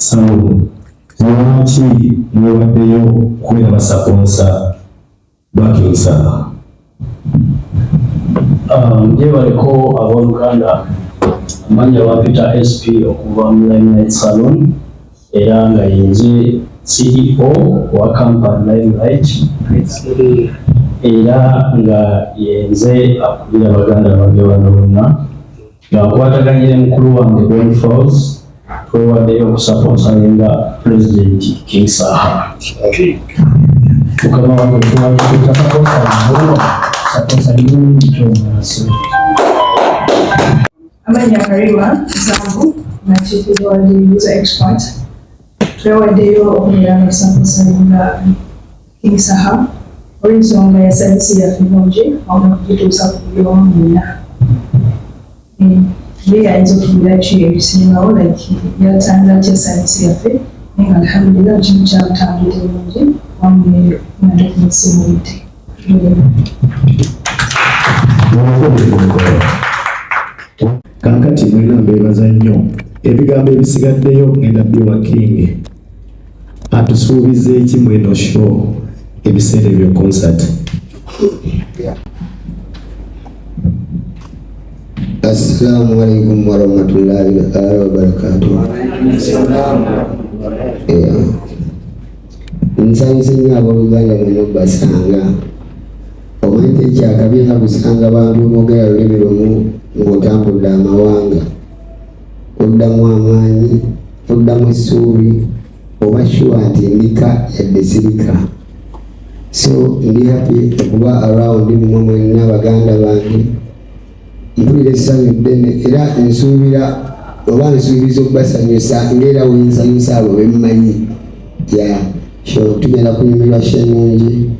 Samu lwaki mwebaddeyo kubeera basaponsa bakinsa? Yebaleko abooluganda, amanya wa Peter SP okuva mu Limelight Salon era nga yenze CEO wa company Limelight era nga yenze akubira abaganda bange bano bonna nga nkwataganyire mukulu wange Ben Falls twewaddeyo okusaponsalinga President King Saha. Mukama wange Amanya Karima Zambu na Chief User Expert twewaddeyo okubeera nga tusaponsalinga King Saha olw'ensonga ya savisi yaffe ennungi wamu n'okugituusa ku buli omu yenna. Ye ayinza okubeera ki ebisingawo yatangira ki savisi yaffe naye nga alhamdulillah ekintu kyamutambulira bulungi wamu n'okumata ku musimu bite. Kaakati mwena mbeebaza nnyo. Ebigambo ebisigaddeyo ngenda byowa King atusuubiza eki mweno show ebiseera ebyo concert. Assalamu alaikum warahmatullahi wabarakatuh. Nsanyuse nnyo abooluganda mwena basanga omanyi ekyakabi nga kusanga bantu boogera lulimi lumu ng'otambudde amawanga, oddamu amaanyi, oddamu essuubi oba shuwa nti ndika yadde sirika. So ndi happy okuba around mmwe mwenna baganda bange, mpulira essanyu ddene era nsuubira oba nsuubiza okubasanyusa ng'era wensanyusa abo bemmanyi. Tugenda kunyumirwa shenungi,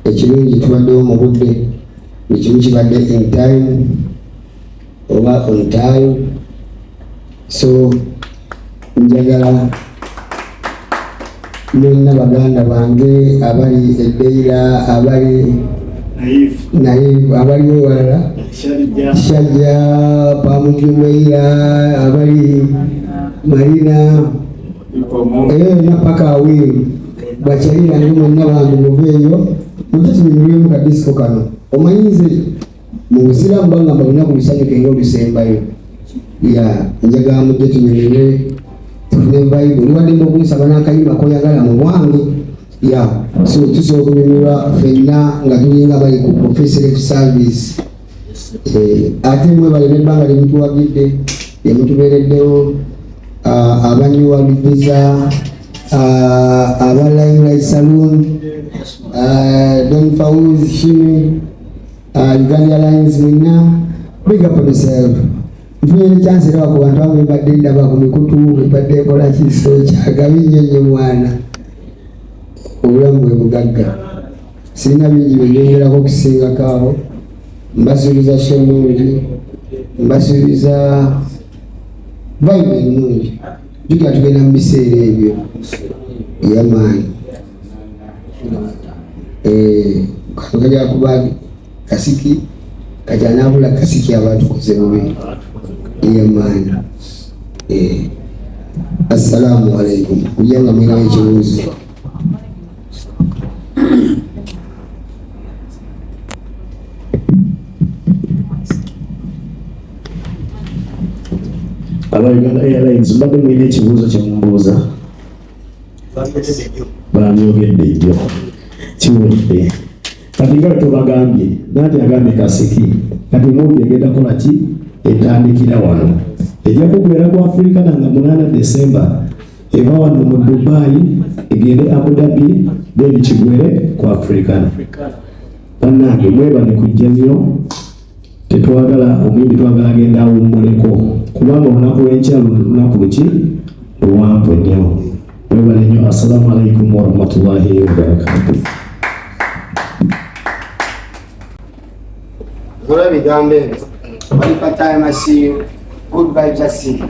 ekirungi tubaddewo mu budde, ekimu kibadde in time oba on time. So njagala mwenna baganda bange abali eddeira, abali naye abaliwo walala Shajja Pamujumeira, abali Marina na paka awiru bakyalira nyo mwenna bange muveeyo mutatunyumirwemu kadisiko kano. Omanyize mu busiraamu bagamba olunaku lusanyuke ng'olusembayo. Njagala mujje tunyumirwe tufune Bible. Niwadde okunsaba n'akayimba koyagala mu bwange. So tusobola okunyumirwa ffenna nga tulinga bali ku prophetic service. Ate mwebale n'ebbanga lye mutuwagidde lye mutubeereddewo, abanyuwagiza aba Limelight Salon, Don Fawzi Shimi, Uganda Lines mwenna, big up on yourself. Mfunye chance era ku bantu abwe badde ndaba ku mikutu badde kola kiso kyagabi nnyo mwana. Obulamu bwe bugagga. Sirina bingi byongerako okusinga kaawo. Mbasuubiza shenungi, mbasuubiza Bible ennungi. Jjukira tugenda mu biseera ebyo ey'amaanyi. Kano kajja kuba kasiki kajja naabula kasiki abatukoze bubi ey'amaanyi. Assalamu alaikum. Kujjanga mwinawo ekibuuzo. Uganda Airlines mbadde mwina ekibuuzo kye mumbuuza? Bamyogedde ejjo kiwedde. Kati nga tubagambye nanti agambye kasiki kati muvi egenda kola ki etandikira wano ejja kubeera ku Africa nanga 8 December eva wano mu Dubai egende Abu Dhabi then kigwere ku Africa. Bannange mwebale kujja nnyo, tetwagala omwimbi twagala agenda awummuleko kubanga olunaku lw'enkya lunaku luki luwanvu nnyo. Mwebale nnyo. Assalamu alaikum warahmatullahi wabarakatuh. Gora bigambo ebyo bali part time I see you. Good vibes I see.